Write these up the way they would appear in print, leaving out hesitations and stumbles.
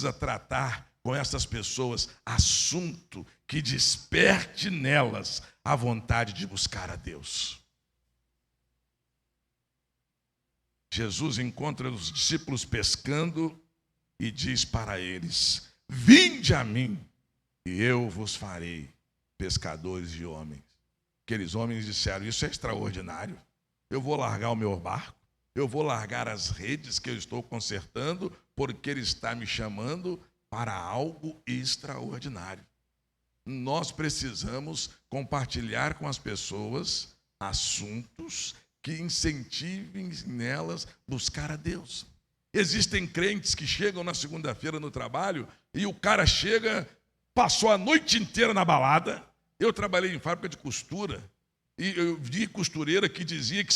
precisa tratar com essas pessoas assunto que desperte nelas a vontade de buscar a Deus. Jesus encontra os discípulos pescando e diz para eles: vinde a mim e eu vos farei pescadores de homens. Aqueles homens disseram: isso é extraordinário. Eu vou largar o meu barco, eu vou largar as redes que eu estou consertando, porque Ele está me chamando para algo extraordinário. Nós precisamos compartilhar com as pessoas assuntos que incentivem nelas buscar a Deus. Existem crentes que chegam na segunda-feira no trabalho e o cara chega, passou a noite inteira na balada. Eu trabalhei em fábrica de costura e eu vi costureira que dizia que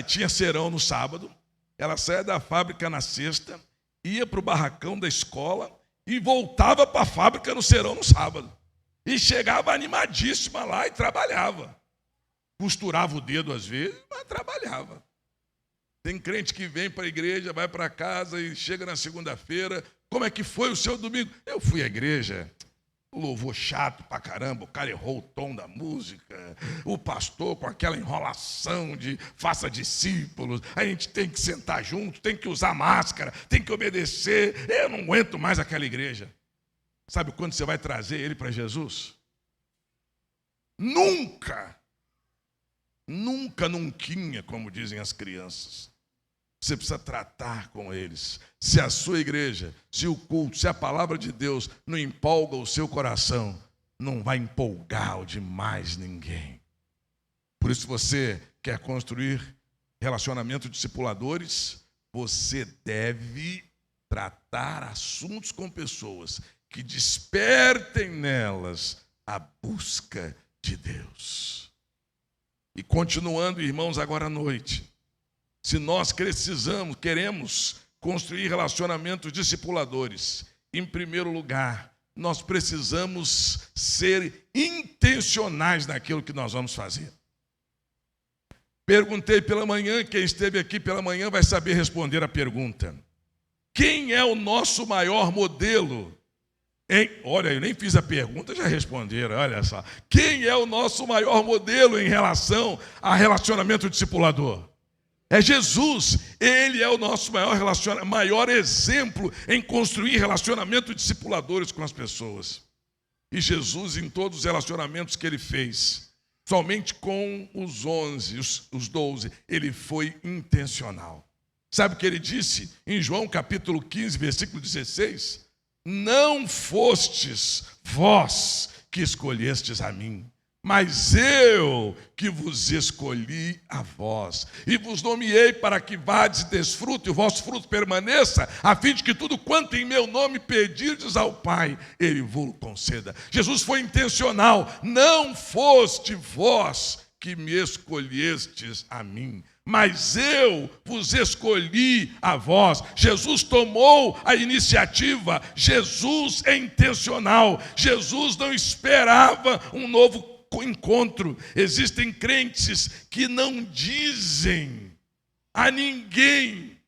tinha serão no sábado, ela saía da fábrica na sexta, ia para o barracão da escola e voltava para a fábrica no serão no sábado. E chegava animadíssima lá e trabalhava. Costurava o dedo às vezes, mas trabalhava. Tem crente que vem para a igreja, vai para casa e chega na segunda-feira. Como é que foi o seu domingo? Eu fui à igreja, o louvor chato pra caramba, o cara errou o tom da música, o pastor com aquela enrolação de faça discípulos, a gente tem que sentar junto, tem que usar máscara, tem que obedecer. Eu não aguento mais aquela igreja. Sabe quando você vai trazer ele para Jesus? Nunca, nunquinha, como dizem as crianças. Você precisa tratar com eles. Se a sua igreja, se o culto, se a palavra de Deus não empolga o seu coração, não vai empolgar o de mais ninguém. Por isso, você quer construir relacionamento discipuladores, você deve tratar assuntos com pessoas que despertem nelas a busca de Deus. E continuando, irmãos, agora à noite, se nós queremos construir relacionamentos discipuladores, em primeiro lugar, nós precisamos ser intencionais naquilo que nós vamos fazer. Perguntei pela manhã, quem esteve aqui pela manhã vai saber responder a pergunta. Quem é o nosso maior modelo? Olha, eu nem fiz a pergunta, já responderam, olha só. Quem é o nosso maior modelo em relação a relacionamento discipulador? É Jesus. Ele é o nosso maior exemplo em construir relacionamentos discipuladores com as pessoas. E Jesus, em todos os relacionamentos que ele fez, somente com os 12, ele foi intencional. Sabe o que ele disse em João capítulo 15, versículo 16? Não fostes vós que escolhestes a mim, mas eu que vos escolhi a vós, e vos nomeei para que vades e desfrute, e o vosso fruto permaneça, a fim de que tudo quanto em meu nome pedirdes ao Pai, Ele vos conceda. Jesus foi intencional. Não foste vós que me escolhestes a mim, mas eu vos escolhi a vós. Jesus tomou a iniciativa. Jesus é intencional. Jesus não esperava um novo encontro. Existem crentes que não dizem a ninguém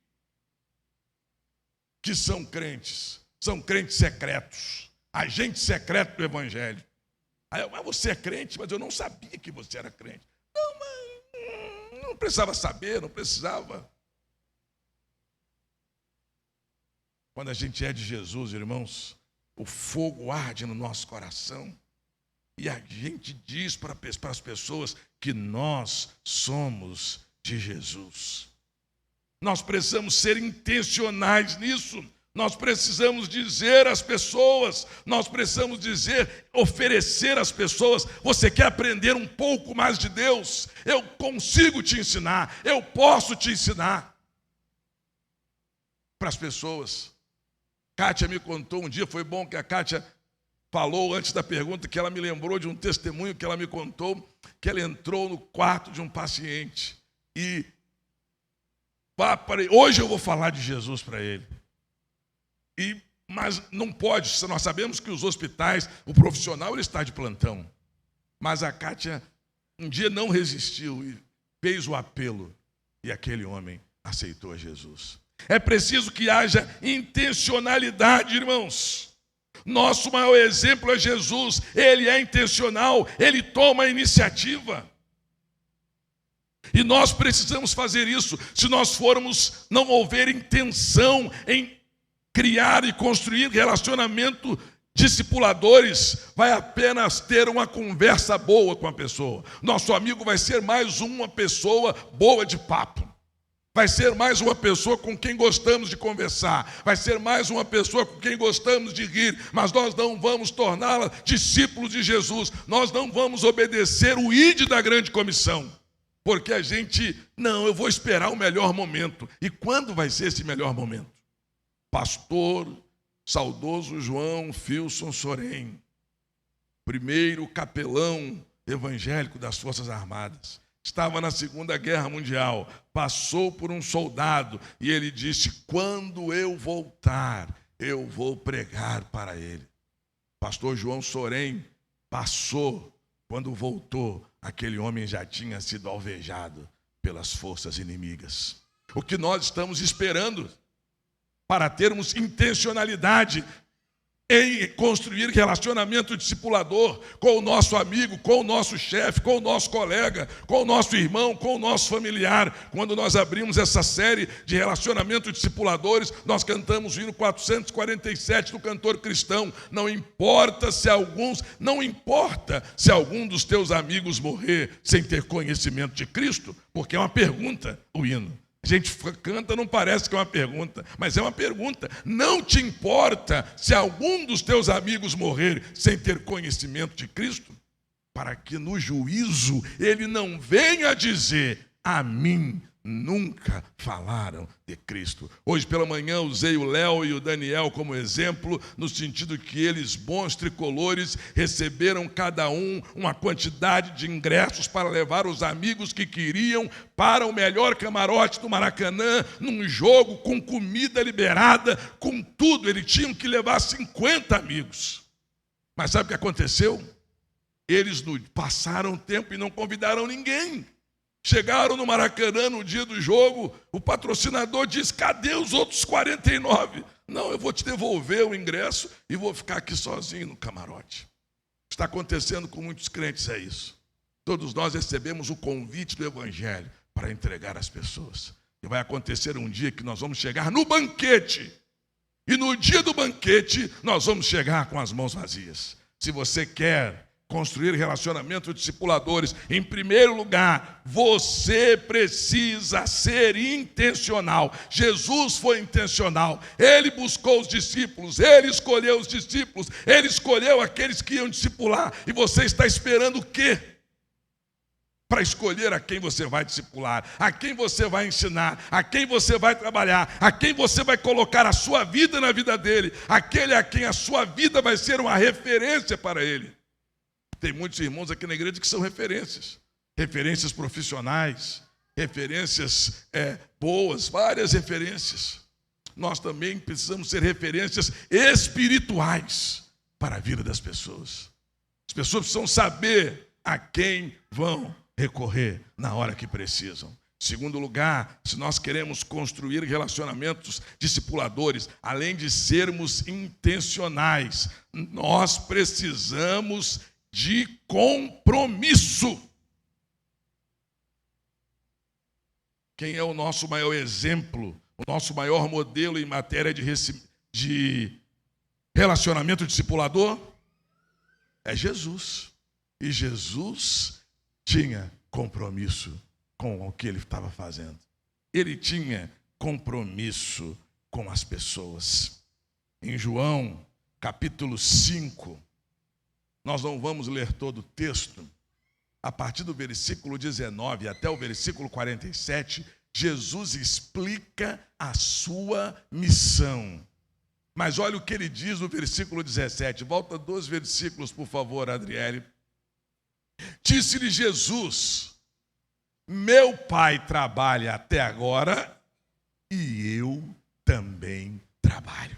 que são crentes secretos, agentes secretos do evangelho. Mas você é crente? Mas eu não sabia que você era crente. Não, mas não precisava saber, não precisava. Quando a gente é de Jesus, irmãos, o fogo arde no nosso coração. E a gente diz para as pessoas que nós somos de Jesus. Nós precisamos ser intencionais nisso. Nós precisamos dizer às pessoas, oferecer às pessoas: você quer aprender um pouco mais de Deus? Eu consigo te ensinar, eu posso te ensinar. Para as pessoas. Kátia me contou um dia, foi bom que a Kátia falou antes da pergunta, que ela me lembrou de um testemunho que ela me contou, que ela entrou no quarto de um paciente e hoje eu vou falar de Jesus para ele. Mas não pode, nós sabemos que os hospitais, o profissional ele está de plantão, mas a Kátia um dia não resistiu e fez o apelo, e aquele homem aceitou a Jesus. É preciso que haja intencionalidade, irmãos. Nosso maior exemplo é Jesus. Ele é intencional, ele toma a iniciativa. E nós precisamos fazer isso. Se nós formos, não houver intenção em criar e construir relacionamento discipuladores, vai apenas ter uma conversa boa com a pessoa. Nosso amigo vai ser mais uma pessoa boa de papo. Vai ser mais uma pessoa com quem gostamos de conversar. Vai ser mais uma pessoa com quem gostamos de rir. Mas nós não vamos torná-la discípulos de Jesus. Nós não vamos obedecer o ide da grande comissão. Porque a gente, eu vou esperar o melhor momento. E quando vai ser esse melhor momento? Pastor saudoso João Filson Sorém, primeiro capelão evangélico das Forças Armadas, estava na Segunda Guerra Mundial, passou por um soldado e ele disse: quando eu voltar, eu vou pregar para ele. Pastor João Sorém passou, quando voltou, aquele homem já tinha sido alvejado pelas forças inimigas. O que nós estamos esperando para termos intencionalidade em construir relacionamento discipulador com o nosso amigo, com o nosso chefe, com o nosso colega, com o nosso irmão, com o nosso familiar. Quando nós abrimos essa série de relacionamento discipuladores, nós cantamos o hino 447 do cantor cristão. Não importa se algum dos teus amigos morrer sem ter conhecimento de Cristo, porque é uma pergunta o hino. A gente canta, não parece que é uma pergunta, mas é uma pergunta. Não te importa se algum dos teus amigos morrer sem ter conhecimento de Cristo? Para que no juízo ele não venha dizer: a mim nunca falaram de Cristo. Hoje pela manhã usei o Léo e o Daniel como exemplo, no sentido que eles, bons tricolores, receberam cada um uma quantidade de ingressos para levar os amigos que queriam para o melhor camarote do Maracanã, num jogo com comida liberada, com tudo. Eles tinham que levar 50 amigos. Mas sabe o que aconteceu? Eles passaram tempo e não convidaram ninguém. Chegaram no Maracanã no dia do jogo, o patrocinador disse: cadê os outros 49? Não, eu vou te devolver o ingresso e vou ficar aqui sozinho no camarote. Está acontecendo com muitos crentes, é isso. Todos nós recebemos o convite do Evangelho para entregar às pessoas. E vai acontecer um dia que nós vamos chegar no banquete. E no dia do banquete, nós vamos chegar com as mãos vazias. Se você quer construir relacionamentos discipuladores, em primeiro lugar, você precisa ser intencional. Jesus foi intencional. Ele buscou os discípulos, ele escolheu os discípulos, ele escolheu aqueles que iam discipular. E você está esperando o quê? Para escolher a quem você vai discipular, a quem você vai ensinar, a quem você vai trabalhar, a quem você vai colocar a sua vida na vida dele, aquele a quem a sua vida vai ser uma referência para ele. Tem muitos irmãos aqui na igreja que são referências profissionais, referências boas, várias referências. Nós também precisamos ser referências espirituais para a vida das pessoas. As pessoas precisam saber a quem vão recorrer na hora que precisam. Segundo lugar, se nós queremos construir relacionamentos discipuladores, além de sermos intencionais, nós precisamos de compromisso. Quem é o nosso maior exemplo, o nosso maior modelo em matéria de relacionamento discipulador? É Jesus. E Jesus tinha compromisso com o que ele estava fazendo. Ele tinha compromisso com as pessoas. Em João, capítulo 5, nós não vamos ler todo o texto. A partir do versículo 19 até o versículo 47, Jesus explica a sua missão. Mas olha o que ele diz no versículo 17. Volta 2 versículos, por favor, Adriele. Disse-lhe Jesus: meu Pai trabalha até agora e eu também trabalho.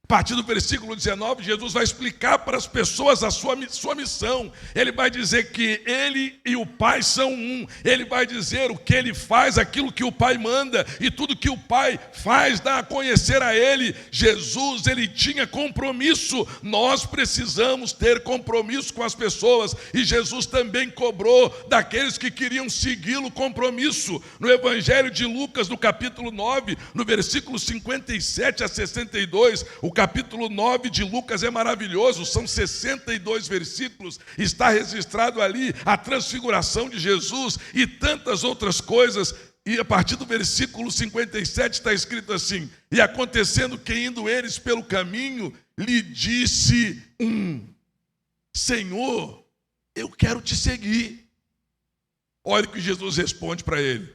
A partir do versículo 19, Jesus vai explicar para as pessoas a sua missão. Ele vai dizer que ele e o Pai são um. Ele vai dizer o que ele faz, aquilo que o Pai manda, e tudo que o Pai faz dá a conhecer a ele. Jesus, ele tinha compromisso. Nós precisamos ter compromisso com as pessoas. E Jesus também cobrou daqueles que queriam segui-lo compromisso. No Evangelho de Lucas, no capítulo 9, no versículo 57 a 62, o capítulo 9 de Lucas é maravilhoso, são 62 versículos, está registrado ali a transfiguração de Jesus e tantas outras coisas, e a partir do versículo 57 está escrito assim: e acontecendo que indo eles pelo caminho, lhe disse um: Senhor, eu quero te seguir. Olha o que Jesus responde para ele.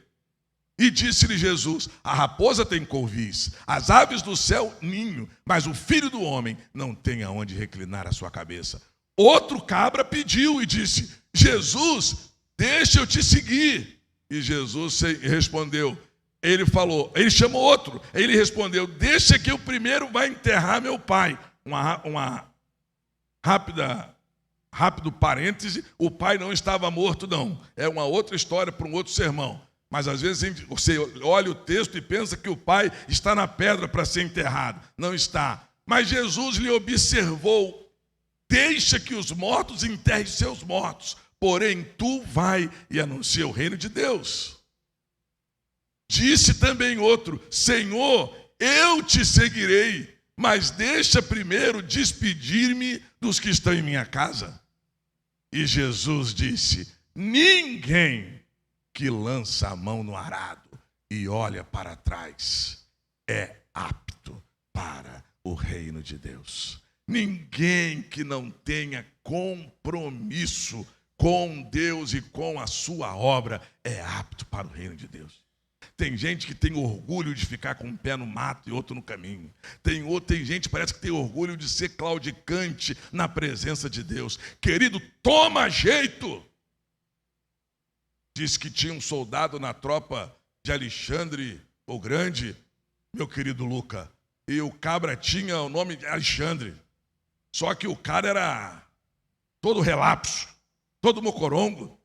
E disse-lhe Jesus: a raposa tem couvis, as aves do céu ninho, mas o Filho do Homem não tem aonde reclinar a sua cabeça. Outro cabra pediu e disse: Jesus, deixa eu te seguir. E Jesus respondeu, ele chamou outro, ele respondeu: deixa que eu primeiro vá enterrar meu pai. Rápido parêntese, o pai não estava morto não, é uma outra história para um outro sermão. Mas às vezes você olha o texto e pensa que o pai está na pedra para ser enterrado. Não está. Mas Jesus lhe observou: deixa que os mortos enterrem seus mortos, porém tu vai e anuncia o reino de Deus. Disse também outro: Senhor, eu te seguirei, mas deixa primeiro despedir-me dos que estão em minha casa. E Jesus disse: ninguém que lança a mão no arado e olha para trás é apto para o reino de Deus. Ninguém que não tenha compromisso com Deus e com a sua obra é apto para o reino de Deus. Tem gente que tem orgulho de ficar com um pé no mato e outro no caminho. Tem gente que parece que tem orgulho de ser claudicante na presença de Deus. Querido, toma jeito! Diz que tinha um soldado na tropa de Alexandre o Grande, meu querido Luca, e o cabra tinha o nome de Alexandre. Só que o cara era todo relapso, todo mocorongo.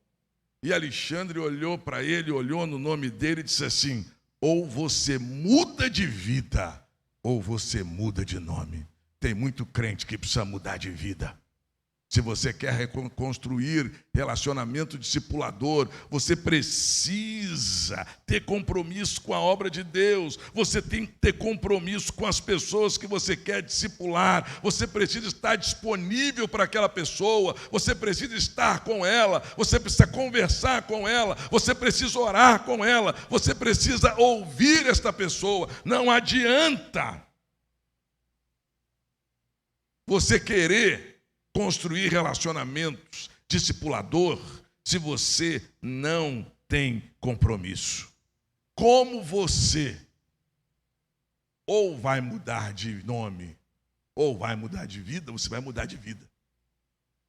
E Alexandre olhou para ele, olhou no nome dele e disse assim: ou você muda de vida, ou você muda de nome. Tem muito crente que precisa mudar de vida. Se você quer reconstruir relacionamento discipulador, você precisa ter compromisso com a obra de Deus. Você tem que ter compromisso com as pessoas que você quer discipular. Você precisa estar disponível para aquela pessoa. Você precisa estar com ela. Você precisa conversar com ela. Você precisa orar com ela. Você precisa ouvir esta pessoa. Não adianta você querer construir relacionamentos discipulador se você não tem compromisso. Como você ou vai mudar de nome ou vai mudar de vida, você vai mudar de vida.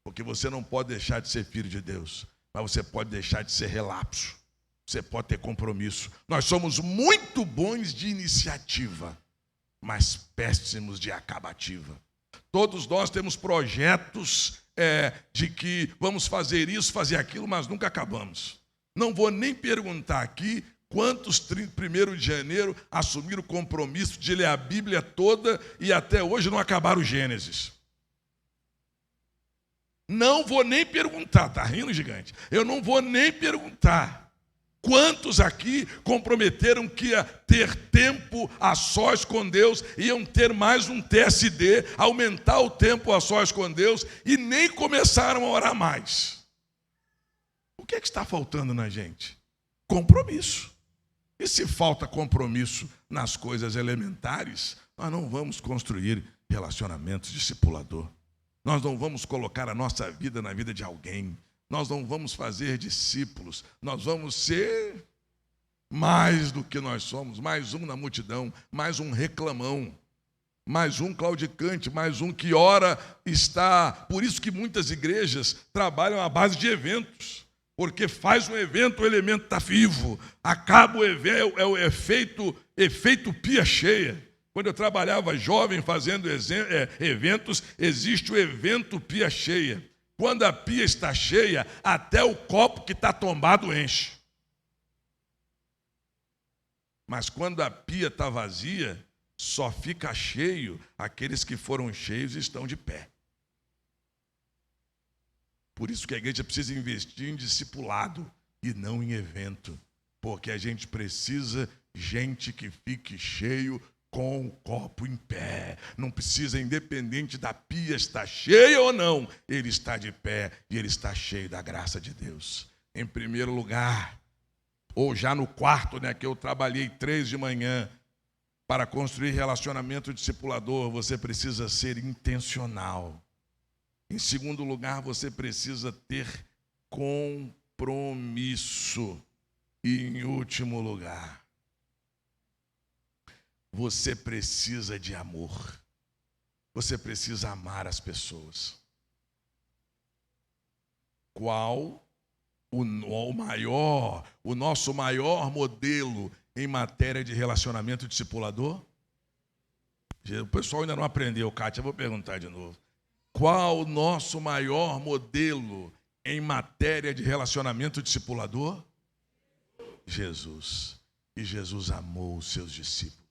Porque você não pode deixar de ser filho de Deus, mas você pode deixar de ser relapso. Você pode ter compromisso. Nós somos muito bons de iniciativa, mas péssimos de acabativa. Todos nós temos projetos de que vamos fazer isso, fazer aquilo, mas nunca acabamos. Não vou nem perguntar aqui quantos 1º de janeiro assumiram o compromisso de ler a Bíblia toda e até hoje não acabaram o Gênesis. Não vou nem perguntar, tá rindo, gigante? Eu não vou nem perguntar. Quantos aqui comprometeram que ia ter tempo a sós com Deus, iam ter mais um TSD, aumentar o tempo a sós com Deus e nem começaram a orar mais? O que é que está faltando na gente? Compromisso. E se falta compromisso nas coisas elementares, nós não vamos construir relacionamentos discipulador. Nós não vamos colocar a nossa vida na vida de alguém. Nós não vamos fazer discípulos, nós vamos ser mais do que nós somos, mais um na multidão, mais um reclamão, mais um claudicante, mais um que ora está. Por isso que muitas igrejas trabalham à base de eventos, porque faz um evento, o elemento está vivo, acaba o evento, é o efeito pia cheia. Quando eu trabalhava jovem fazendo eventos, existe o evento pia cheia. Quando a pia está cheia, até o copo que está tombado enche. Mas quando a pia está vazia, só fica cheio aqueles que foram cheios e estão de pé. Por isso que a igreja precisa investir em discipulado e não em evento. Porque a gente precisa de gente que fique cheio com o copo em pé. Não precisa, independente da pia estar cheia ou não, ele está de pé e ele está cheio da graça de Deus. Em primeiro lugar, ou já no quarto, que eu trabalhei 3 de manhã, para construir relacionamento discipulador, você precisa ser intencional. Em segundo lugar, você precisa ter compromisso. E em último lugar, você precisa de amor. Você precisa amar as pessoas. Qual o nosso maior modelo em matéria de relacionamento discipulador? O pessoal ainda não aprendeu, Kátia, eu vou perguntar de novo. Qual o nosso maior modelo em matéria de relacionamento discipulador? Jesus. E Jesus amou os seus discípulos.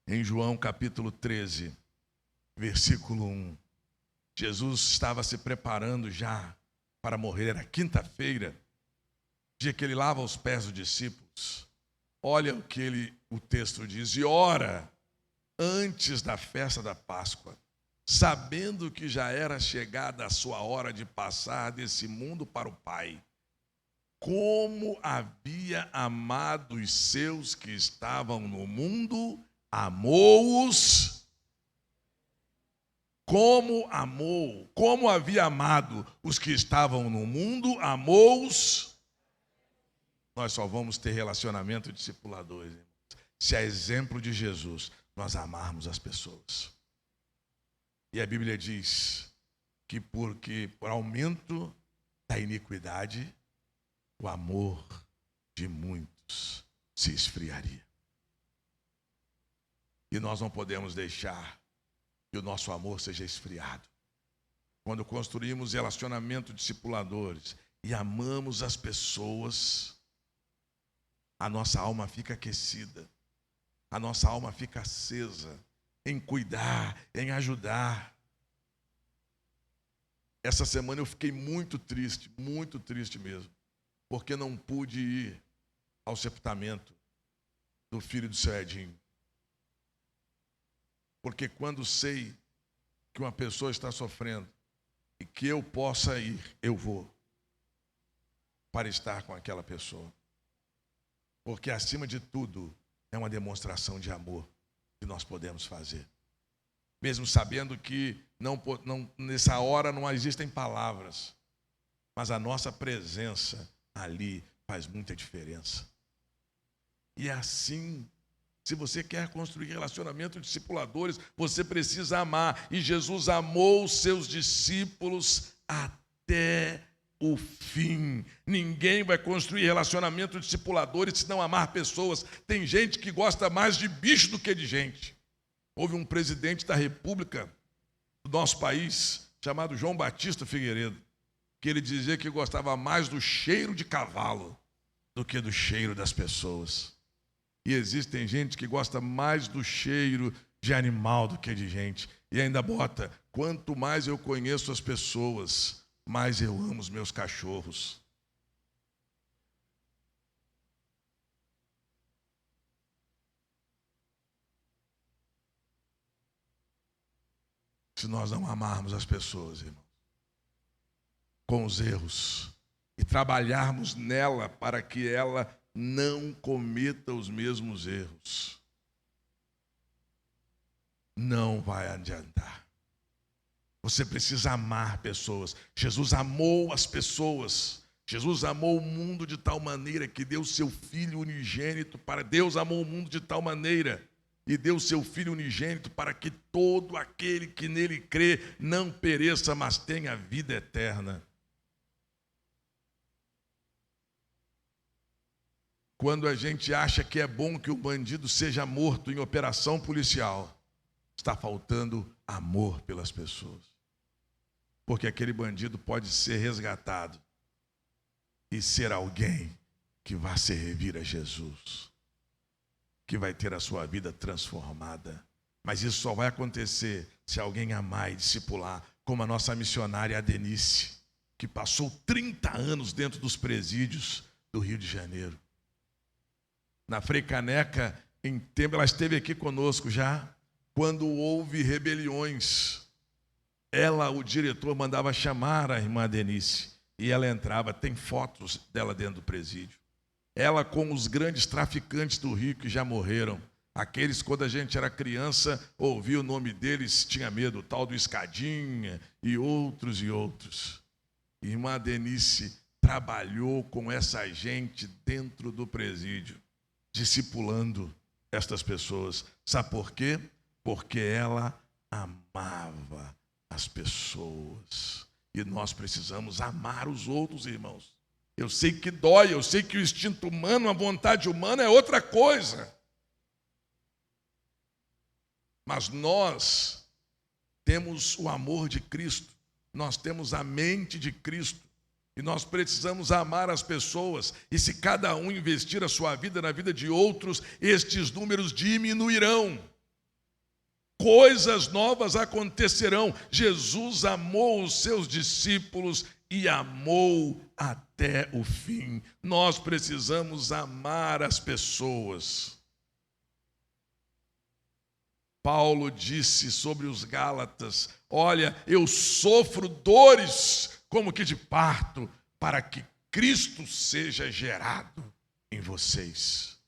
Em João capítulo 13, versículo 1, Jesus estava se preparando já para morrer. Era quinta-feira, dia que ele lava os pés dos discípulos. Olha o que o texto diz: e ora, antes da festa da Páscoa, sabendo que já era chegada a sua hora de passar desse mundo para o Pai, como havia amado os seus que estavam no mundo, amou-os. Como havia amado os que estavam no mundo, amou-os. Nós só vamos ter relacionamento discipulador, irmãos, se a exemplo de Jesus nós amarmos as pessoas. E a Bíblia diz que porque por aumento da iniquidade, o amor de muitos se esfriaria. E nós não podemos deixar que o nosso amor seja esfriado. Quando construímos relacionamentos discipuladores e amamos as pessoas, a nossa alma fica aquecida, a nossa alma fica acesa em cuidar, em ajudar. Essa semana eu fiquei muito triste mesmo, porque não pude ir ao sepultamento do filho do seu Edinho. Porque quando sei que uma pessoa está sofrendo e que eu possa ir, eu vou para estar com aquela pessoa. Porque acima de tudo é uma demonstração de amor que nós podemos fazer. Mesmo sabendo que nessa hora não existem palavras, mas a nossa presença ali faz muita diferença. E é assim, se você quer construir relacionamentos discipuladores, você precisa amar. E Jesus amou os seus discípulos até o fim. Ninguém vai construir relacionamentos discipuladores se não amar pessoas. Tem gente que gosta mais de bicho do que de gente. Houve um presidente da República do nosso país, chamado João Batista Figueiredo, que ele dizia que gostava mais do cheiro de cavalo do que do cheiro das pessoas. E existem gente que gosta mais do cheiro de animal do que de gente. E ainda bota: quanto mais eu conheço as pessoas, mais eu amo os meus cachorros. Se nós não amarmos as pessoas, irmãos, com os erros, e trabalharmos nela para que ela não cometa os mesmos erros, não vai adiantar. Você precisa amar pessoas. Jesus amou as pessoas. Jesus amou o mundo de tal maneira que deu seu Filho unigênito para... Deus amou o mundo de tal maneira e deu seu Filho unigênito para que todo aquele que nele crê não pereça, mas tenha vida eterna. Quando a gente acha que é bom que o bandido seja morto em operação policial, está faltando amor pelas pessoas. Porque aquele bandido pode ser resgatado e ser alguém que vai servir a Jesus, que vai ter a sua vida transformada. Mas isso só vai acontecer se alguém amar e discipular, como a nossa missionária Adenice, que passou 30 anos dentro dos presídios do Rio de Janeiro. Na Frei Caneca, em tempo, ela esteve aqui conosco já, quando houve rebeliões. Ela, o diretor, mandava chamar a irmã Adenice, e ela entrava, tem fotos dela dentro do presídio. Ela com os grandes traficantes do Rio que já morreram. Aqueles, quando a gente era criança, ouvia o nome deles, tinha medo, o tal do Escadinha e outros e outros. Irmã Adenice trabalhou com essa gente dentro do presídio, discipulando estas pessoas. Sabe por quê? Porque ela amava as pessoas. E nós precisamos amar os outros, irmãos. Eu sei que dói, eu sei que o instinto humano, a vontade humana é outra coisa. Mas nós temos o amor de Cristo, nós temos a mente de Cristo, e nós precisamos amar as pessoas, e se cada um investir a sua vida na vida de outros, estes números diminuirão. Coisas novas acontecerão. Jesus amou os seus discípulos e amou até o fim. Nós precisamos amar as pessoas. Paulo disse sobre os Gálatas: olha, eu sofro dores como que de parto, para que Cristo seja gerado em vocês.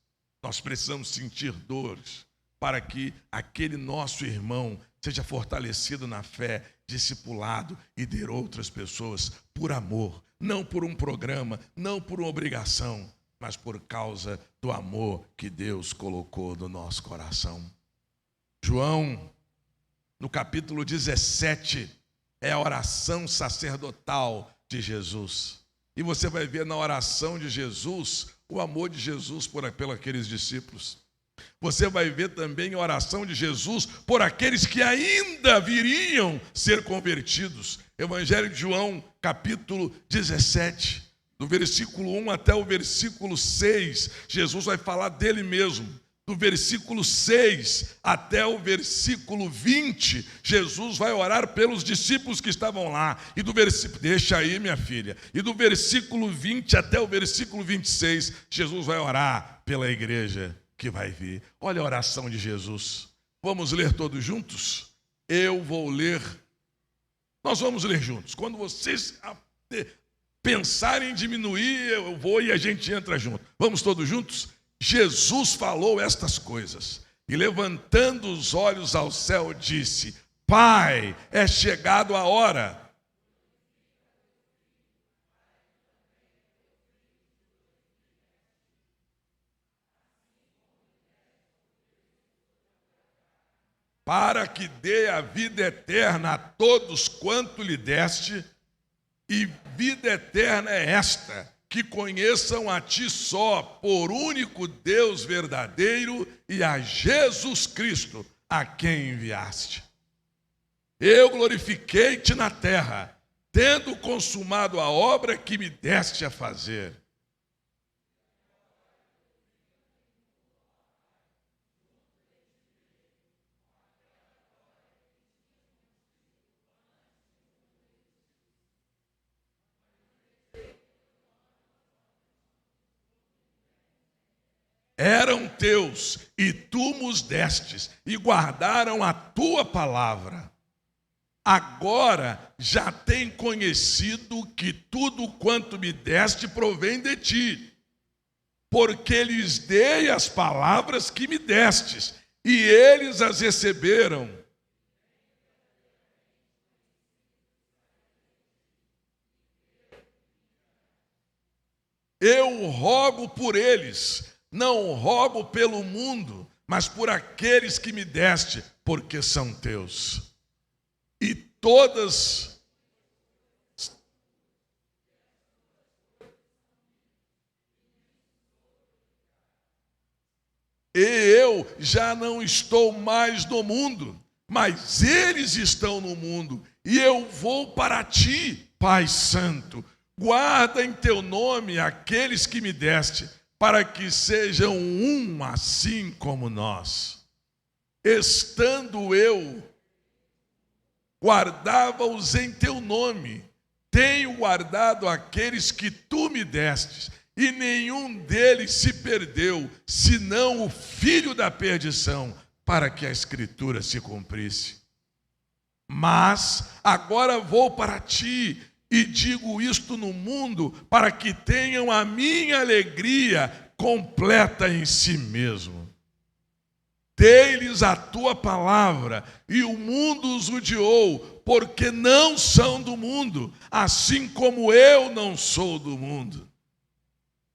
Nós precisamos sentir dores para que aquele nosso irmão seja fortalecido na fé, discipulado e dê outras pessoas por amor, não por um programa, não por uma obrigação, mas por causa do amor que Deus colocou no nosso coração. João, no capítulo 17, é a oração sacerdotal de Jesus. E você vai ver na oração de Jesus o amor de Jesus por aqueles discípulos. Você vai ver também a oração de Jesus por aqueles que ainda viriam ser convertidos. Evangelho de João, capítulo 17, do versículo 1 até o versículo 6, Jesus vai falar dele mesmo. Do versículo 6 até o versículo 20, Jesus vai orar pelos discípulos que estavam lá. E do versículo, deixa aí, minha filha. E do versículo 20 até o versículo 26, Jesus vai orar pela igreja que vai vir. Olha a oração de Jesus. Vamos ler todos juntos? Eu vou ler. Nós vamos ler juntos. Quando vocês pensarem em diminuir, eu vou e a gente entra junto. Vamos todos juntos? Jesus falou estas coisas e, levantando os olhos ao céu, disse: Pai, é chegado a hora. Para que dê a vida eterna a todos quanto lhe deste, e vida eterna é esta: que conheçam a ti só, por único Deus verdadeiro, e a Jesus Cristo, a quem enviaste. Eu glorifiquei-te na terra, tendo consumado a obra que me deste a fazer. Eram teus, e tu nos destes, e guardaram a tua palavra. Agora já tem conhecido que tudo quanto me deste provém de ti, porque lhes dei as palavras que me destes, e eles as receberam. Eu rogo por eles, não rogo pelo mundo, mas por aqueles que me deste, porque são teus. E todas e eu já não estou mais no mundo, mas eles estão no mundo, e eu vou para ti, Pai Santo. Guarda em teu nome aqueles que me deste, para que sejam um assim como nós. Estando eu, guardava-os em teu nome. Tenho guardado aqueles que tu me destes, e nenhum deles se perdeu, senão o filho da perdição, para que a Escritura se cumprisse. Mas agora vou para ti, e digo isto no mundo, para que tenham a minha alegria completa em si mesmo. Dei-lhes a tua palavra, e o mundo os odiou, porque não são do mundo, assim como eu não sou do mundo.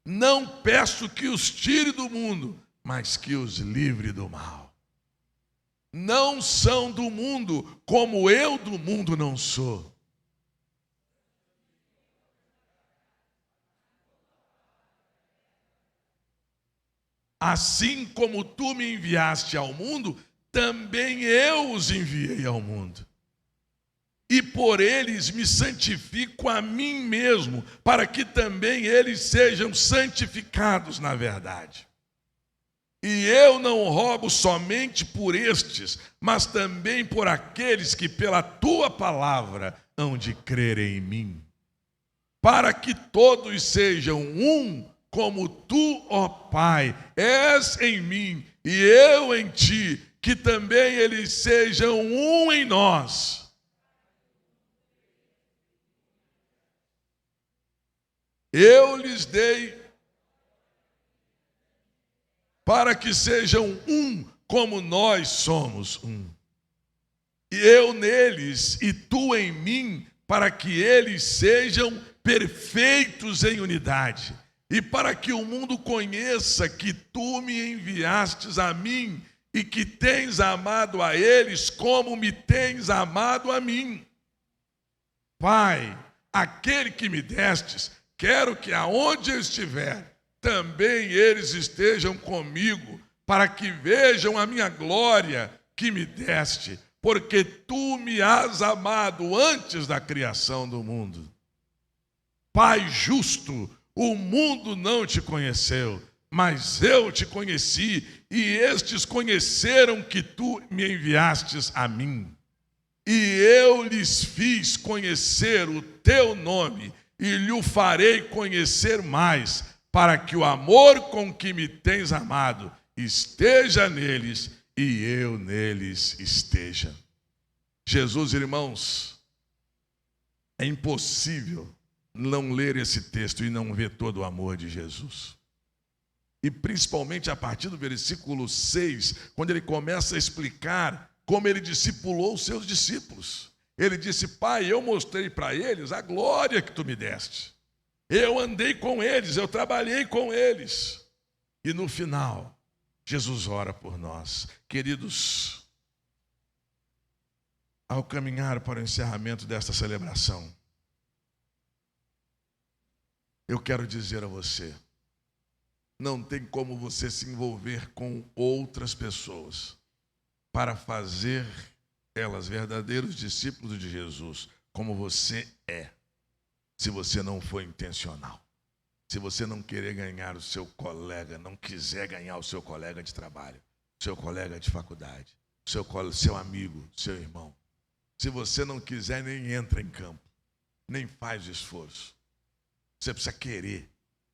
Não peço que os tire do mundo, mas que os livre do mal. Não são do mundo, como eu do mundo não sou. Assim como tu me enviaste ao mundo, também eu os enviei ao mundo. E por eles me santifico a mim mesmo, para que também eles sejam santificados na verdade. E eu não rogo somente por estes, mas também por aqueles que pela tua palavra hão de crer em mim, para que todos sejam um, como tu, ó Pai, és em mim e eu em ti, que também eles sejam um em nós. Eu lhes dei para que sejam um, como nós somos um. E eu neles e tu em mim, para que eles sejam perfeitos em unidade. E para que o mundo conheça que tu me enviastes a mim e que tens amado a eles como me tens amado a mim. Pai, aquele que me destes, quero que aonde eu estiver, também eles estejam comigo, para que vejam a minha glória que me deste, porque tu me has amado antes da criação do mundo. Pai justo, o mundo não te conheceu, mas eu te conheci, e estes conheceram que tu me enviastes a mim. E eu lhes fiz conhecer o teu nome, e lhe farei conhecer mais, para que o amor com que me tens amado esteja neles, e eu neles esteja. Jesus, irmãos, é impossível não ler esse texto e não ver todo o amor de Jesus. E principalmente a partir do versículo 6, quando ele começa a explicar como ele discipulou os seus discípulos. Ele disse: Pai, eu mostrei para eles a glória que tu me deste. Eu andei com eles, eu trabalhei com eles. E no final, Jesus ora por nós. Queridos, ao caminhar para o encerramento desta celebração, eu quero dizer a você, não tem como você se envolver com outras pessoas para fazer elas verdadeiros discípulos de Jesus, como você é, se você não for intencional. Se você não querer ganhar o seu colega, não quiser ganhar o seu colega de trabalho, seu colega de faculdade, seu amigo, seu irmão. Se você não quiser, nem entra em campo, nem faz esforço. Você precisa querer.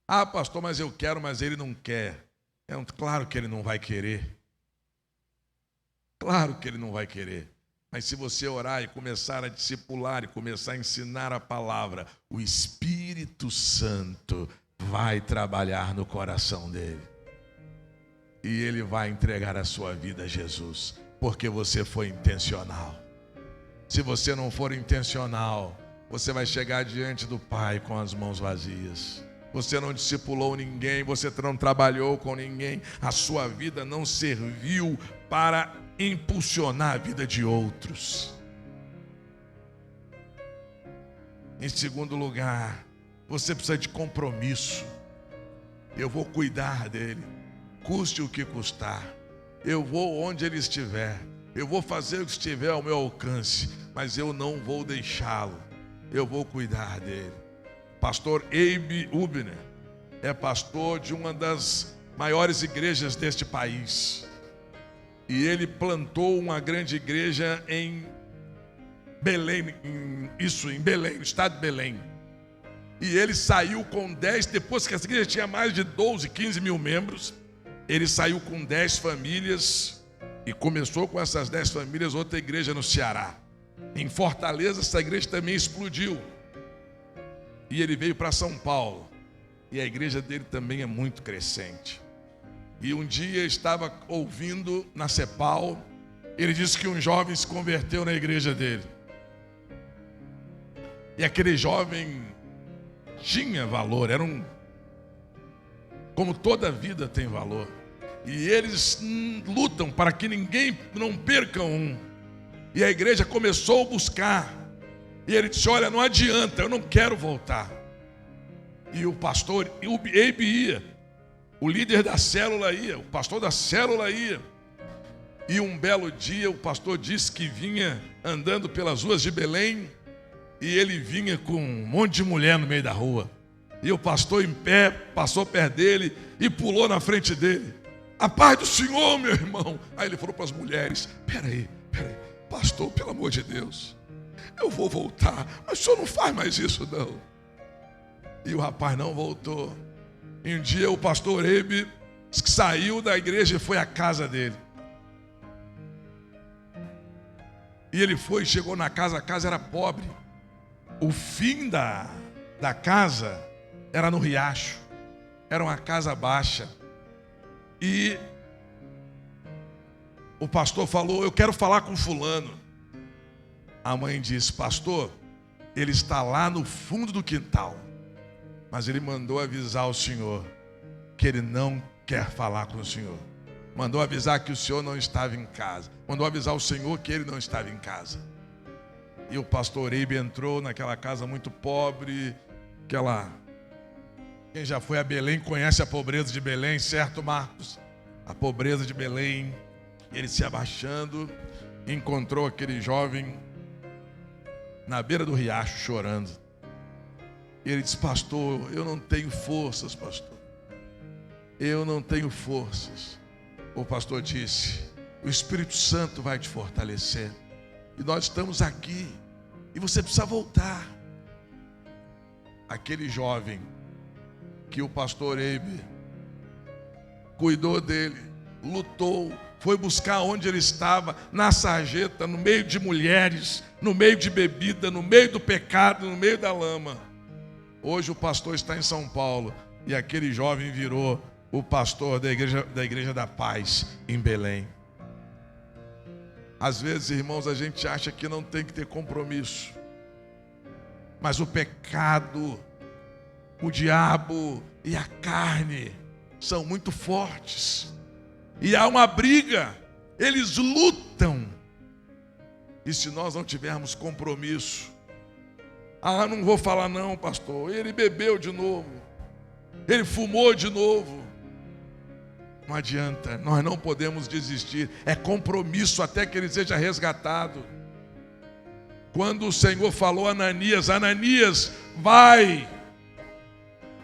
Ah, pastor, mas eu quero, mas ele não quer. Claro que ele não vai querer. Claro que ele não vai querer. Mas se você orar e começar a discipular e começar a ensinar a palavra, o Espírito Santo vai trabalhar no coração dele. E ele vai entregar a sua vida a Jesus, porque você foi intencional. Se você não for intencional, você vai chegar diante do Pai com as mãos vazias. Você não discipulou ninguém, você não trabalhou com ninguém, a sua vida não serviu para impulsionar a vida de outros. Em segundo lugar, você precisa de compromisso. Eu vou cuidar dele. custe o que custar. Eu vou onde ele estiver, eu vou fazer o que estiver ao meu alcance, mas eu não vou deixá-lo, eu vou cuidar dele. Pastor Abe Hübner é pastor de uma das maiores igrejas deste país, e ele plantou uma grande igreja em Belém, em Belém, no estado de Belém. E ele saiu com 10, depois que essa igreja tinha mais de 12, 15 mil membros, ele saiu com 10 famílias e começou com essas 10 famílias outra igreja no Ceará. Em Fortaleza, essa igreja também explodiu. E ele veio para São Paulo. E a igreja dele também é muito crescente. E um dia estava ouvindo na CEPAL, ele disse que um jovem se converteu na igreja dele. E aquele jovem tinha valor, como toda vida tem valor. E eles lutam para que ninguém não perca um. E a igreja começou a buscar. E ele disse: olha, não adianta, eu não quero voltar. E o pastor Abe ia, o líder da célula ia, o pastor da célula ia. E um belo dia o pastor disse que vinha andando pelas ruas de Belém, e ele vinha com um monte de mulher no meio da rua. E o pastor em pé passou perto dele e pulou na frente dele. A paz do Senhor, meu irmão. Aí ele falou para as mulheres: peraí, pastor, pelo amor de Deus, eu vou voltar, mas o senhor não faz mais isso não. E o rapaz não voltou. E um dia o pastor Abe saiu da igreja e foi à casa dele. E ele foi e chegou na casa, a casa era pobre. O fim da casa era no riacho, era uma casa baixa. E o pastor falou: eu quero falar com fulano. A mãe disse: pastor, ele está lá no fundo do quintal, mas ele mandou avisar o senhor que ele não quer falar com o senhor. Mandou avisar que o senhor não estava em casa. Mandou avisar o senhor que ele não estava em casa. E o pastor Abe entrou naquela casa muito pobre, quem já foi a Belém conhece a pobreza de Belém, certo, Marcos? A pobreza de Belém. Ele se abaixando, encontrou aquele jovem na beira do riacho chorando. E ele disse: pastor, eu não tenho forças, pastor. Eu não tenho forças. O pastor disse: o Espírito Santo vai te fortalecer. E nós estamos aqui, e você precisa voltar. Aquele jovem que o pastor Abe cuidou dele, lutou, foi buscar onde ele estava, na sarjeta, no meio de mulheres, no meio de bebida, no meio do pecado, no meio da lama. Hoje o pastor está em São Paulo, e aquele jovem virou o pastor da igreja da Paz em Belém. Às vezes, irmãos, a gente acha que não tem que ter compromisso, mas o pecado, o diabo e a carne são muito fortes, e há uma briga, eles lutam. E se nós não tivermos compromisso, não vou falar não, pastor, ele bebeu de novo, ele fumou de novo. Não adianta, nós não podemos desistir, é compromisso até que ele seja resgatado. Quando o Senhor falou a Ananias: Ananias, vai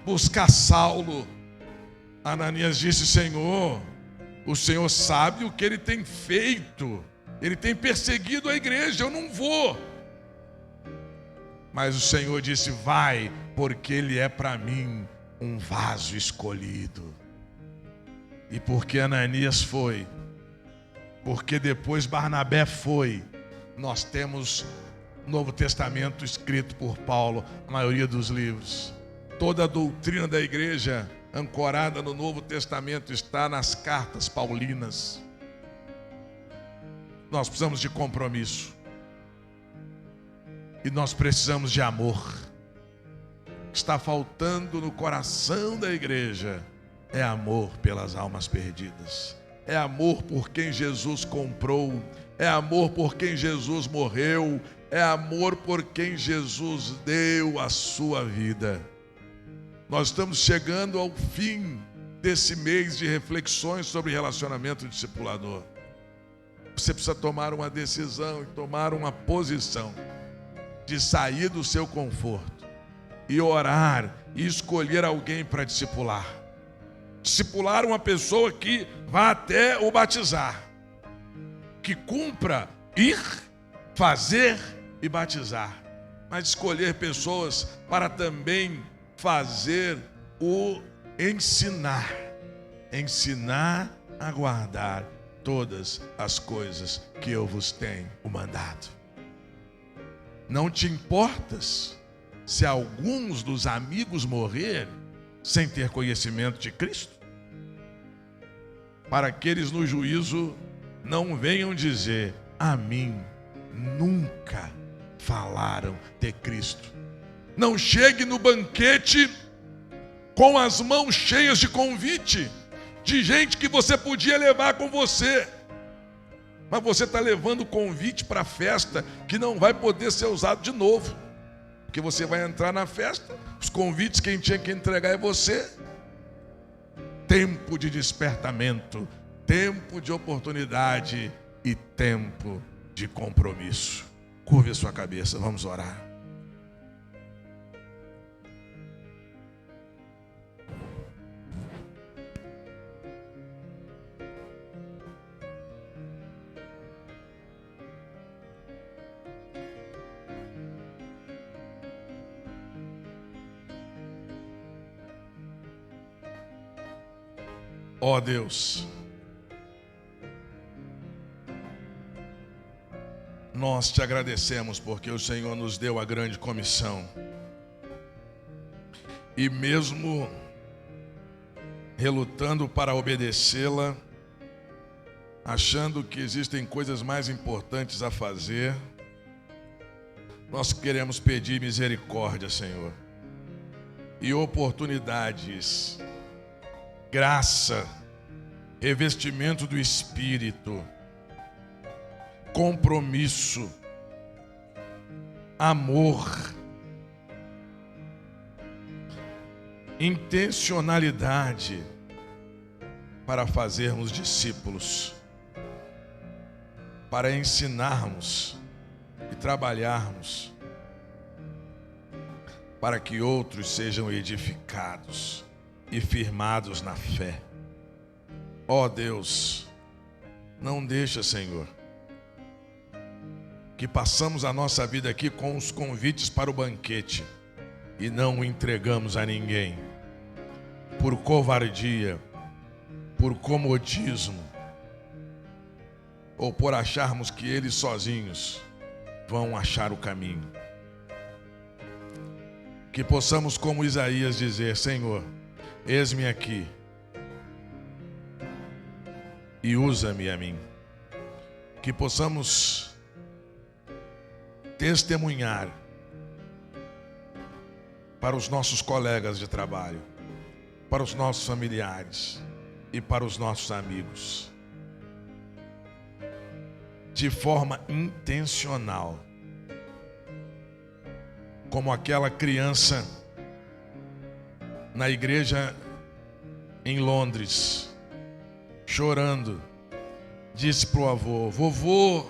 buscar Saulo. Ananias disse: Senhor, o Senhor sabe o que ele tem feito, ele tem perseguido a igreja, eu não vou. Mas o Senhor disse: vai, porque ele é para mim um vaso escolhido. E porque Ananias foi, porque depois Barnabé foi, nós temos o Novo Testamento escrito por Paulo, a maioria dos livros. Toda a doutrina da igreja ancorada no Novo Testamento está nas cartas paulinas. Nós precisamos de compromisso. E nós precisamos de amor. O que está faltando no coração da igreja é amor pelas almas perdidas. É amor por quem Jesus comprou. É amor por quem Jesus morreu. É amor por quem Jesus deu a sua vida. Nós estamos chegando ao fim desse mês de reflexões sobre relacionamento discipulador. Você precisa tomar uma decisão e tomar uma posição de sair do seu conforto e orar e escolher alguém para discipular. Discipular uma pessoa que vá até o batizar, que cumpra ir, fazer e batizar, mas escolher pessoas para também fazer o ensinar a guardar todas as coisas que eu vos tenho mandado. Não te importas se alguns dos amigos morrerem sem ter conhecimento de Cristo? Para que eles no juízo não venham dizer: a mim nunca falaram de Cristo. Não chegue no banquete com as mãos cheias de convite, de gente que você podia levar com você, mas você está levando convite para a festa que não vai poder ser usado de novo, porque você vai entrar na festa, os convites quem tinha que entregar é você. Tempo de despertamento, tempo de oportunidade e tempo de compromisso. Curve a sua cabeça, vamos orar. Ó Deus, nós te agradecemos porque o Senhor nos deu a grande comissão. E mesmo relutando para obedecê-la, achando que existem coisas mais importantes a fazer, nós queremos pedir misericórdia, Senhor, e oportunidades, graça, revestimento do Espírito, compromisso, amor, intencionalidade para fazermos discípulos, para ensinarmos e trabalharmos para que outros sejam edificados e firmados na fé. Ó Deus, não deixa, Senhor, que passamos a nossa vida aqui com os convites para o banquete e não o entregamos a ninguém, por covardia, por comodismo, ou por acharmos que eles sozinhos vão achar o caminho. Que possamos, como Isaías, dizer: Senhor, eis-me aqui e usa-me a mim. Que possamos testemunhar para os nossos colegas de trabalho, para os nossos familiares e para os nossos amigos, de forma intencional, como aquela criança na igreja em Londres, chorando, disse para o avô: vovô,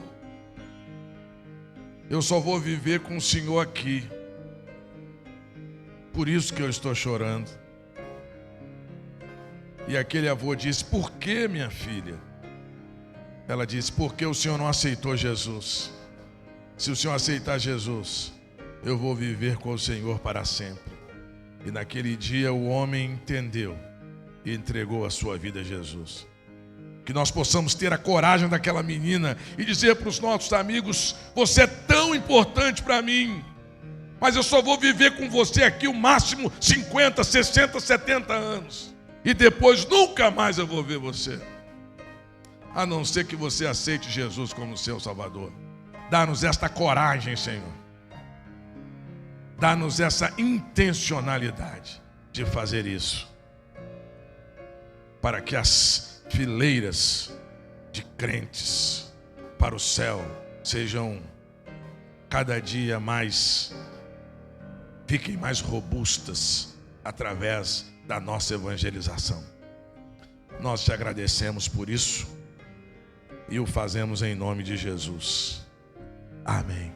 eu só vou viver com o senhor aqui, por isso que eu estou chorando. E aquele avô disse: por que, minha filha? Ela disse: porque o senhor não aceitou Jesus. Se o senhor aceitar Jesus, eu vou viver com o Senhor para sempre. E naquele dia o homem entendeu e entregou a sua vida a Jesus. Que nós possamos ter a coragem daquela menina e dizer para os nossos amigos: você é tão importante para mim, mas eu só vou viver com você aqui o máximo 50, 60, 70 anos. E depois nunca mais eu vou ver você, a não ser que você aceite Jesus como seu Salvador. Dá-nos esta coragem, Senhor. Dá-nos essa intencionalidade de fazer isso, para que as fileiras de crentes para o céu sejam cada dia mais, fiquem mais robustas através da nossa evangelização. Nós te agradecemos por isso e o fazemos em nome de Jesus. Amém.